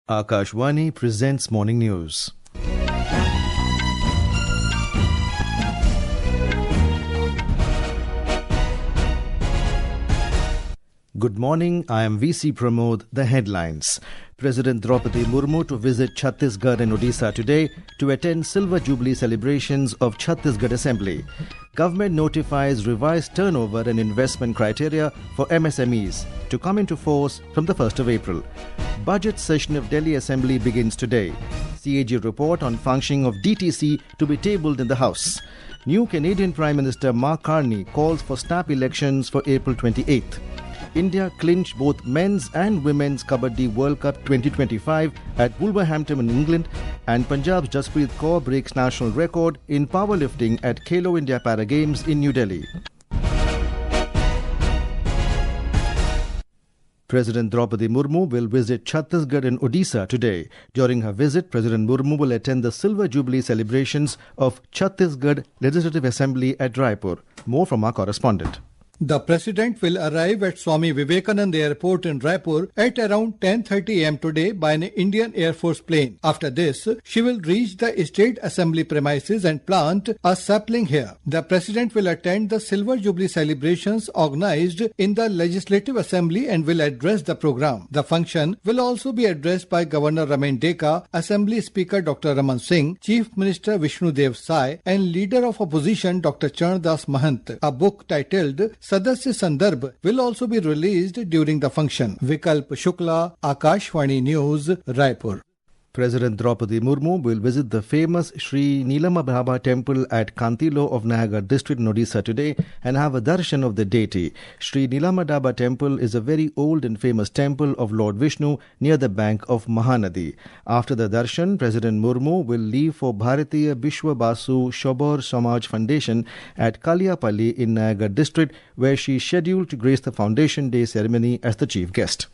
Akashvani presents Morning News. Good morning, I am VC Pramod. The headlines. President Droupadi Murmu to visit Chhattisgarh and Odisha today to attend Silver Jubilee celebrations of Chhattisgarh Assembly. Government notifies revised turnover and investment criteria for MSMEs to come into force from the 1st of April. Budget session of Delhi Assembly begins today. CAG report on functioning of DTC to be tabled in the House. New Canadian Prime Minister Carney calls for snap elections for April 28th. India clinched both men's and women's Kabaddi World Cup 2025 at Wolverhampton in England, and Punjab's Jaspreet Kaur breaks national record in powerlifting at Khelo India Para Games in New Delhi. President Droupadi Murmu will visit Chhattisgarh and Odisha today. During her visit, President Murmu will attend the Silver Jubilee celebrations of Chhattisgarh Legislative Assembly at Raipur. More from our correspondent. The President will arrive at Swami Vivekananda Airport in Raipur at around 10:30 am today by an Indian Air Force plane. After this, she will reach the State Assembly premises and plant a sapling here. The President will attend the Silver Jubilee celebrations organized in the Legislative Assembly and will address the program. The function will also be addressed by Governor Ramen Deka, Assembly Speaker Dr. Raman Singh, Chief Minister Vishnu Dev Sai and Leader of Opposition Dr. Charandas Mahant. A book titled Sadasya Sandarbh will also be released during the function. Vikalp Shukla, Akashvani News, Raipur. President Droupadi Murmu will visit the famous Sri Nilamadhaba temple at Kantilo of Nayagarh district in Odisha today and have a darshan of the deity. Sri Nilamadhaba temple is a very old and famous temple of Lord Vishnu near the bank of Mahanadi. After the darshan, President Murmu will leave for Bharatiya Bishwa Basu Shobor Samaj Foundation at Kaliapalli in Nayagarh district, where she is scheduled to grace the Foundation Day ceremony as the chief guest.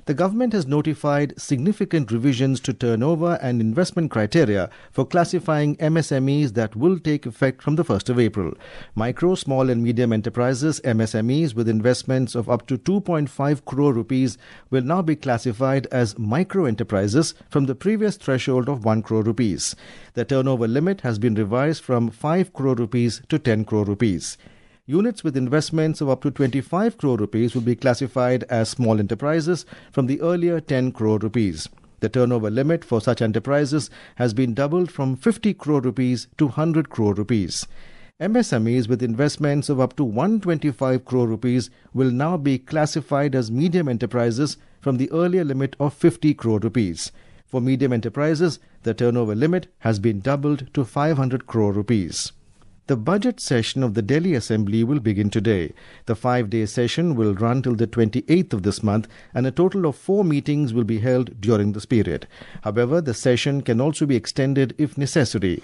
The government has notified significant revisions to turnover and investment criteria for classifying MSMEs that will take effect from the 1st of April. Micro, small and medium enterprises, MSMEs with investments of up to 2.5 crore rupees will now be classified as micro enterprises from the previous threshold of 1 crore rupees. The turnover limit has been revised from 5 crore rupees to 10 crore rupees. Units with investments of up to 25 crore rupees will be classified as small enterprises from the earlier 10 crore rupees. The turnover limit for such enterprises has been doubled from 50 crore rupees to 100 crore rupees. MSMEs with investments of up to 125 crore rupees will now be classified as medium enterprises from the earlier limit of 50 crore rupees. For medium enterprises, the turnover limit has been doubled to 500 crore rupees. The budget session of the Delhi Assembly will begin today. The 5-day session will run till the 28th of this month, and a total of 4 meetings will be held during this period. However, the session can also be extended if necessary.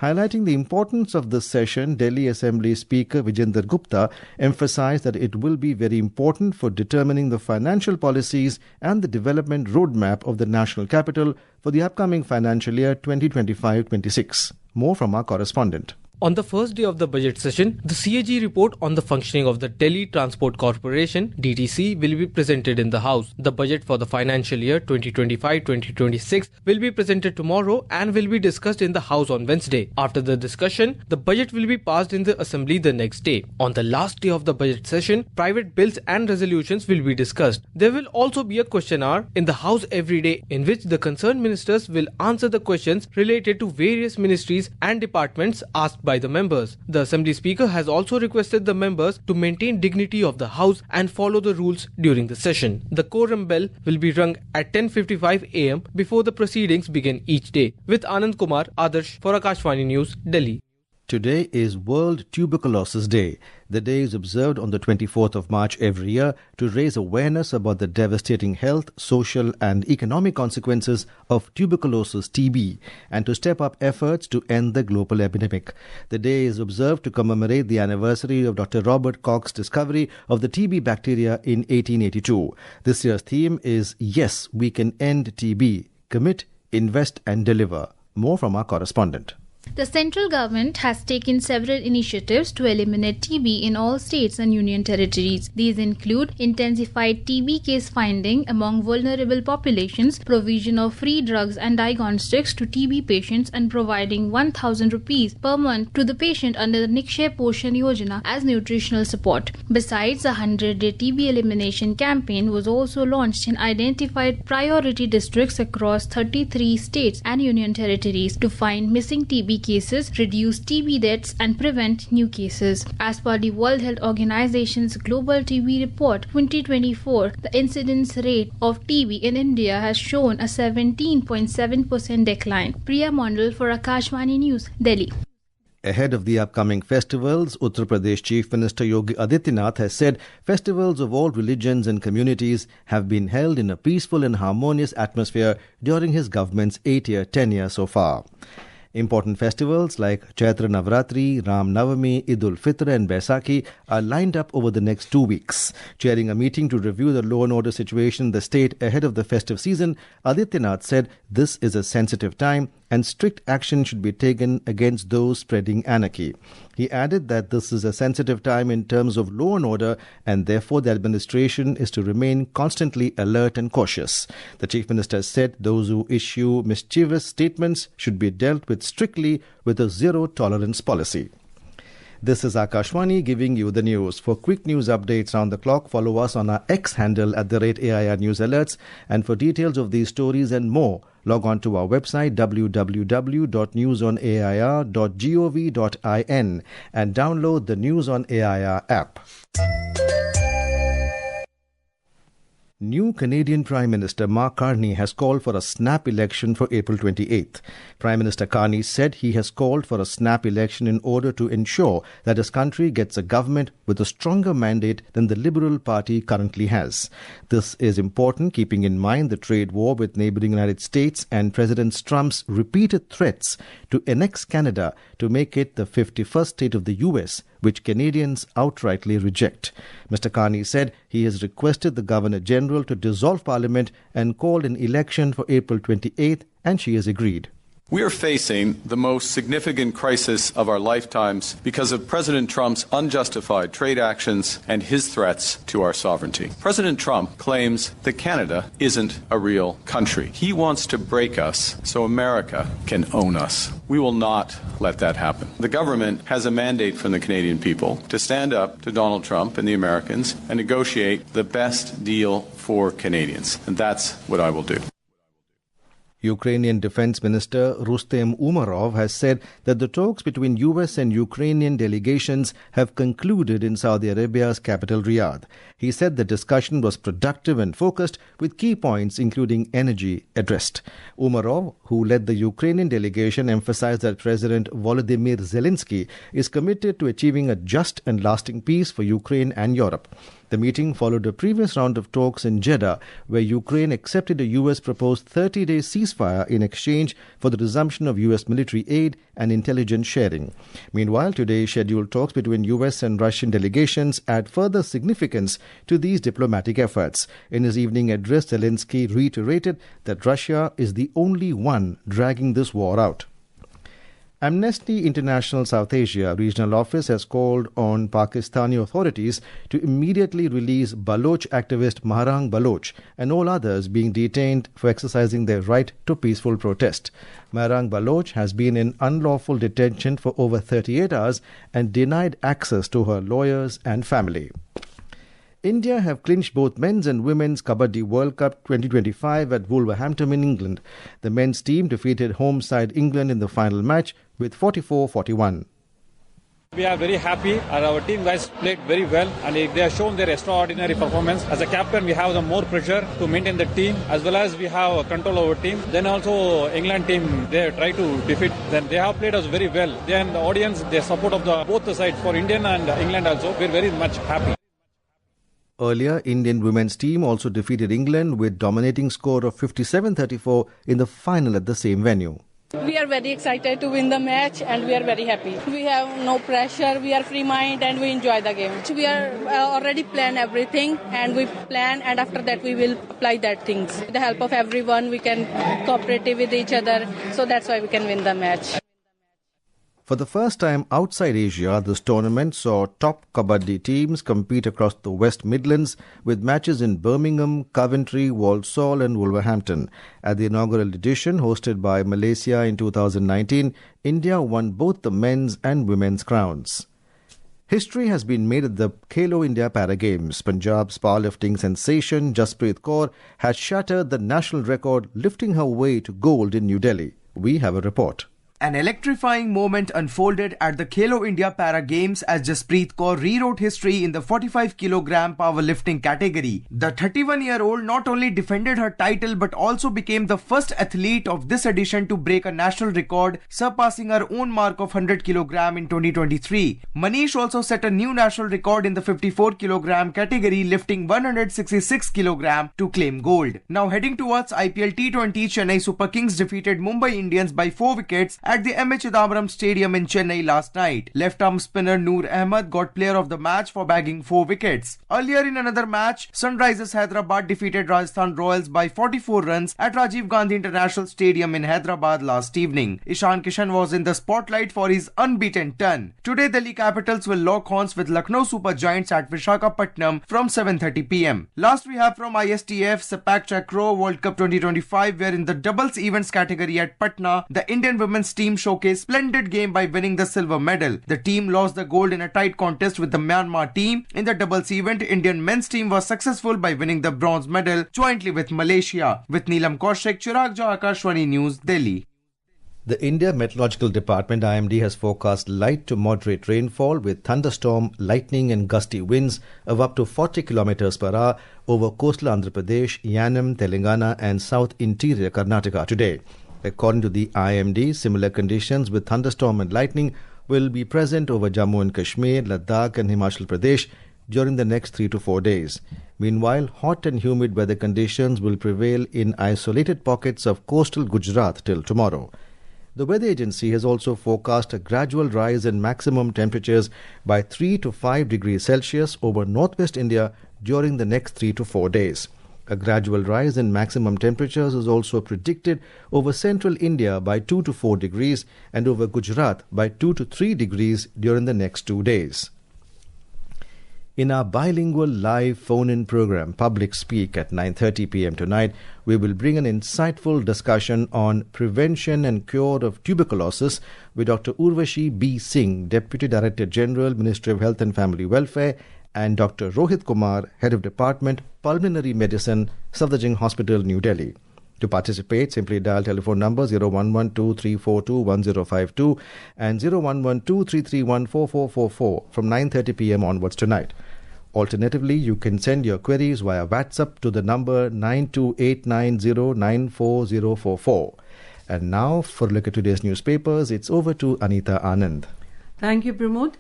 Highlighting the importance of this session, Delhi Assembly Speaker Vijender Gupta emphasized that it will be very important for determining the financial policies and the development roadmap of the national capital for the upcoming financial year 2025-26. More from our correspondent. On the first day of the budget session, the CAG report on the functioning of the Delhi Transport Corporation (DTC) will be presented in the House. The budget for the financial year 2025-2026 will be presented tomorrow and will be discussed in the House on Wednesday. After the discussion, the budget will be passed in the Assembly the next day. On the last day of the budget session, private bills and resolutions will be discussed. There will also be a question hour in the House every day in which the concerned ministers will answer the questions related to various ministries and departments asked by the members. The Assembly Speaker has also requested the members to maintain dignity of the House and follow the rules during the session. The quorum bell will be rung at 10:55 am before the proceedings begin each day. With Anand Kumar, Adarsh for Akashvani News, Delhi. Today is World Tuberculosis Day. The day is observed on the 24th of March every year to raise awareness about the devastating health, social and economic consequences of tuberculosis (TB) and to step up efforts to end the global epidemic. The day is observed to commemorate the anniversary of Dr. Robert Koch's discovery of the TB bacteria in 1882. This year's theme is Yes, We Can End TB. Commit, Invest and Deliver. More from our correspondent. The central government has taken several initiatives to eliminate TB in all states and union territories. These include intensified TB case finding among vulnerable populations, provision of free drugs and diagnostics to TB patients, and providing 1,000 rupees per month to the patient under the Nikshay Poshan Yojana as nutritional support. Besides, a 100-day TB elimination campaign was also launched in identified priority districts across 33 states and union territories to find missing TB cases, reduce TB deaths, and prevent new cases. As per the World Health Organization's Global TB Report 2024, the incidence rate of TB in India has shown a 17.7% decline. Priya Mondal for Akashvani News, Delhi. Ahead of the upcoming festivals, Uttar Pradesh Chief Minister Yogi Adityanath has said festivals of all religions and communities have been held in a peaceful and harmonious atmosphere during his government's 8-year tenure so far. Important festivals like Chaitra Navratri, Ram Navami, Eid-ul Fitr and Baisakhi are lined up over the next 2 weeks. Chairing a meeting to review the law and order situation in the state ahead of the festive season, Adityanath said this is a sensitive time and strict action should be taken against those spreading anarchy. He added that this is a sensitive time in terms of law and order and therefore the administration is to remain constantly alert and cautious. The Chief Minister said those who issue mischievous statements should be dealt with strictly with a zero-tolerance policy. This is Akashvani giving you the news. For quick news updates round the clock, follow us on our X handle @AIR News Alerts. And for details of these stories and more, log on to our website www.newsonair.gov.in and download the News on AIR app. New Canadian Prime Minister Mark Carney has called for a snap election for April 28th. Prime Minister Carney said he has called for a snap election in order to ensure that his country gets a government with a stronger mandate than the Liberal Party currently has. This is important keeping in mind the trade war with neighbouring United States and President Trump's repeated threats to annex Canada to make it the 51st state of the US, which Canadians outrightly reject. Mr. Carney said he has requested the Governor-General to dissolve Parliament and call an election for April 28th, and she has agreed. We are facing the most significant crisis of our lifetimes because of President Trump's unjustified trade actions and his threats to our sovereignty. President Trump claims that Canada isn't a real country. He wants to break us so America can own us. We will not let that happen. The government has a mandate from the Canadian people to stand up to Donald Trump and the Americans and negotiate the best deal for Canadians. And that's what I will do. Ukrainian Defense Minister Rustem Umerov has said that the talks between US and Ukrainian delegations have concluded in Saudi Arabia's capital Riyadh. He said the discussion was productive and focused, with key points including energy addressed. Umerov, who led the Ukrainian delegation, emphasized that President Volodymyr Zelensky is committed to achieving a just and lasting peace for Ukraine and Europe. The meeting followed a previous round of talks in Jeddah, where Ukraine accepted a US proposed 30-day ceasefire in exchange for the resumption of US military aid and intelligence sharing. Meanwhile, today's scheduled talks between US and Russian delegations add further significance to these diplomatic efforts. In his evening address, Zelensky reiterated that Russia is the only one dragging this war out. Amnesty International South Asia Regional Office has called on Pakistani authorities to immediately release Baloch activist Maharang Baloch and all others being detained for exercising their right to peaceful protest. Maharang Baloch has been in unlawful detention for over 38 hours and denied access to her lawyers and family. India have clinched both men's and women's Kabaddi World Cup 2025 at Wolverhampton in England. The men's team defeated home side England in the final match with 44-41. We are very happy and our team guys played very well and they have shown their extraordinary performance. As a captain, we have the more pressure to maintain the team as well as we have control over team. Then also England team, they try to defeat. Then they have played us very well. Then the audience, the support of both the sides for Indian and England also, we're very much happy. Earlier, Indian women's team also defeated England with dominating score of 57-34 in the final at the same venue. We are very excited to win the match and we are very happy. We have no pressure, we are free mind and we enjoy the game. We are already plan everything and we plan and after that we will apply that things. With the help of everyone we can cooperate with each other, so that's why we can win the match. For the first time outside Asia, this tournament saw top Kabaddi teams compete across the West Midlands with matches in Birmingham, Coventry, Walsall and Wolverhampton. At the inaugural edition hosted by Malaysia in 2019, India won both the men's and women's crowns. History has been made at the Khelo India Para Games. Punjab's powerlifting sensation Jaspreet Kaur has shattered the national record, lifting her way to gold in New Delhi. We have a report. An electrifying moment unfolded at the Khelo India Para Games as Jaspreet Kaur rewrote history in the 45 kg powerlifting category. The 31-year-old not only defended her title but also became the first athlete of this edition to break a national record, surpassing her own mark of 100 kg in 2023. Manish also set a new national record in the 54 kg category, lifting 166 kg to claim gold. Now heading towards IPL T20, Chennai Super Kings defeated Mumbai Indians by 4 wickets at the MH Chidambaram Stadium in Chennai last night. Left-arm spinner Noor Ahmed got player of the match for bagging 4 wickets. Earlier in another match, Sunrisers Hyderabad defeated Rajasthan Royals by 44 runs at Rajiv Gandhi International Stadium in Hyderabad last evening. Ishan Kishan was in the spotlight for his unbeaten ton. Today, Delhi Capitals will lock horns with Lucknow Super Giants at Visakhapatnam from 7:30 p.m. Last we have from ISTF Sepak Takraw World Cup 2025, where in the doubles events category at Patna, the Indian women's team showcased splendid game by winning the silver medal. The team lost the gold in a tight contest with the Myanmar team. In the doubles event, Indian men's team was successful by winning the bronze medal jointly with Malaysia. With Neelam Kaushik, Chirag Jha, Akashvani News, Delhi. The India Meteorological Department IMD has forecast light to moderate rainfall with thunderstorm, lightning and gusty winds of up to 40 km per hour over coastal Andhra Pradesh, Yanam, Telangana and south interior Karnataka today. According to the IMD, similar conditions with thunderstorm and lightning will be present over Jammu and Kashmir, Ladakh and Himachal Pradesh during the next 3 to 4 days. Meanwhile, hot and humid weather conditions will prevail in isolated pockets of coastal Gujarat till tomorrow. The weather agency has also forecast a gradual rise in maximum temperatures by 3 to 5 degrees Celsius over northwest India during the next 3 to 4 days. A gradual rise in maximum temperatures is also predicted over central India by 2 to 4 degrees and over Gujarat by 2 to 3 degrees during the next 2 days. In our bilingual live phone-in program, Public Speak at 9:30 p.m. tonight, we will bring an insightful discussion on prevention and cure of tuberculosis with Dr. Urvashi B. Singh, Deputy Director General, Ministry of Health and Family Welfare, and Dr. Rohit Kumar, Head of Department, Pulmonary Medicine, Safdarjung Hospital, New Delhi. To participate, simply dial telephone number 0112-342-1052 and 0112-331-4444 from 9:30 p.m. onwards tonight. Alternatively, you can send your queries via WhatsApp to the number 9289094044. And now, for a look at today's newspapers, it's over to Anita Anand. Thank you, Pramod.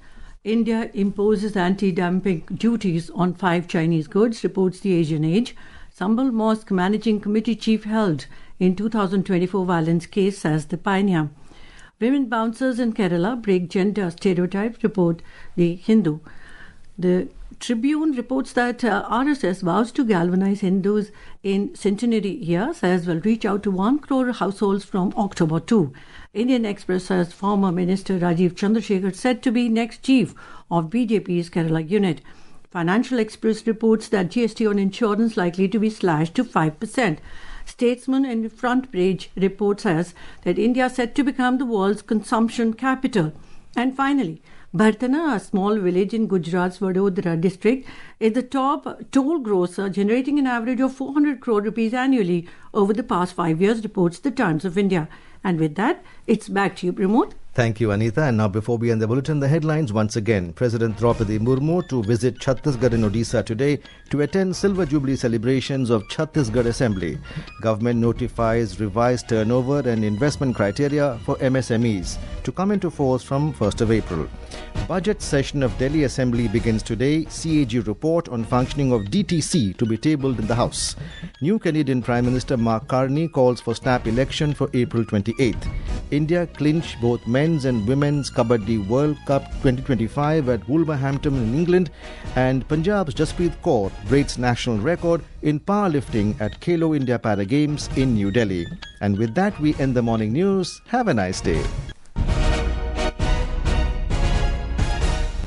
India imposes anti-dumping duties on 5 Chinese goods, reports the Asian Age. Sambal Mosque Managing Committee Chief held in 2024 violence case as the pioneer. Women bouncers in Kerala break gender stereotypes, report the Hindu. The Tribune reports that RSS vows to galvanize Hindus in centenary year, says will reach out to 1 crore households from October 2. Indian Express says former Minister Rajiv Chandrasekhar said to be next chief of BJP's Kerala unit. Financial Express reports that GST on insurance likely to be slashed to 5%. Statesman in Front Page reports us that India set to become the world's consumption capital. And finally, Bhartana, a small village in Gujarat's Vadodara district, is the top toll grosser, generating an average of 400 crore rupees annually over the past 5 years, reports the Times of India. And with that, it's back to you, Pramod. Thank you, Anita. And now, before we end the bulletin, the headlines once again. President Droupadi Murmu to visit Chhattisgarh and Odisha today to attend Silver Jubilee celebrations of Chhattisgarh Assembly. Government notifies revised turnover and investment criteria for MSMEs to come into force from 1st of April. Budget session of Delhi Assembly begins today. CAG report on functioning of DTC to be tabled in the House. New Canadian Prime Minister Mark Carney calls for snap election for April 28th. India clinch both men's and women's Kabaddi World Cup 2025 at Wolverhampton in England, and Punjab's Jaspreet Kaur breaks national record in powerlifting at Khelo India Para Games in New Delhi. And with that, we end the morning news. Have a nice day.